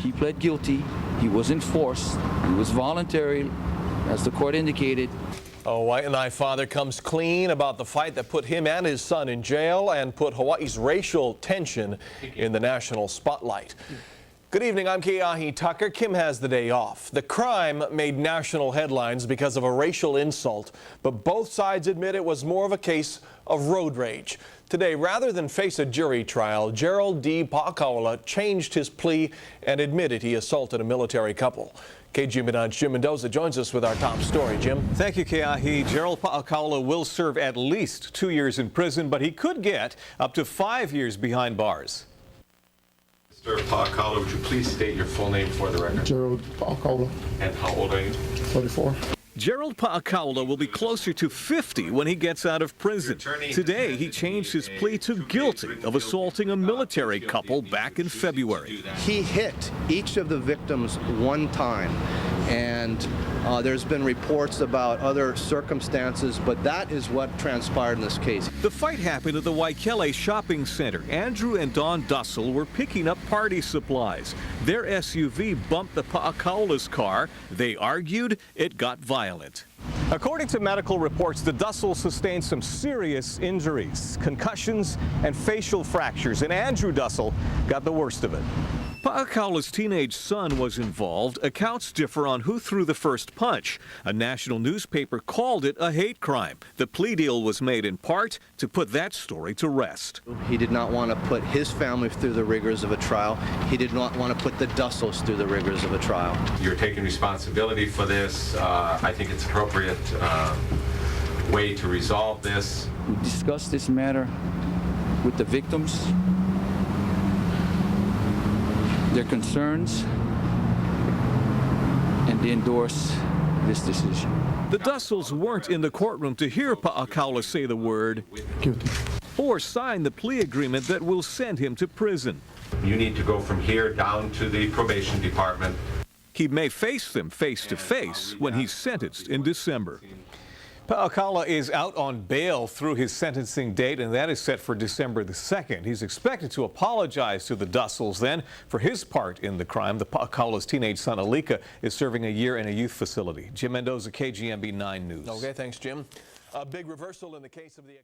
He pled guilty. He wasn't forced. He was voluntary, as the court indicated. A Hawaii father comes clean about the fight that put him and his son in jail and put Hawaii's racial tension in the national spotlight. Good evening, I'm Keahi Tucker. Kim has the day off. The crime made national headlines because of a racial insult, but both sides admit it was more of a case of road rage. Today, rather than face a jury trial, Gerald Paakaula changed his plea and admitted he assaulted a military couple. KGMB's Jim Mendoza joins us with our top story. Jim. Thank you, Keahi. Gerald Paakaula will serve at least 2 years in prison, but he could get up to 5 years behind bars. Mr. Paakaula, would you please state your full name for the record? Gerald Paakaula. And how old are you? 34. Gerald Paakaula will be closer to 50 when he gets out of prison. Today, he changed his plea to guilty of assaulting a military couple back in February. He hit each of the victims one time, and there's been reports about other circumstances, but that is what transpired in this case. The fight happened at the Waikele Shopping Center. Andrew and Dawn Dussel were picking up party supplies. Their SUV bumped the Paakaula's car. They argued. It got violent. According to medical reports, the Dussels sustained some serious injuries, concussions, and facial fractures, and Andrew Dussel got the worst of it. Paakaula's teenage son was involved. Accounts differ on who threw the first punch. A national newspaper called it a hate crime. The plea deal was made in part to put that story to rest. He did not want to put his family through the rigors of a trial. He did not want to put the Dussels through the rigors of a trial. You're taking responsibility for this. I think it's appropriate way to resolve this. We discussed this matter with the victims, their concerns, and they endorse this decision. The Dussels weren't in the courtroom to hear Paakaula say the word Guilty. or sign the plea agreement that will send him to prison. You need to go from here down to the probation department. He may face them face to face when he's sentenced in December. Paakaula is out on bail through his sentencing date, and that is set for December the 2nd. He's expected to apologize to the Dussels then for his part in the crime. The Paakaula's teenage son, Alika, is serving a year in a youth facility. Jim Mendoza, KGMB 9 News. Okay, thanks, Jim. A big reversal in the case of the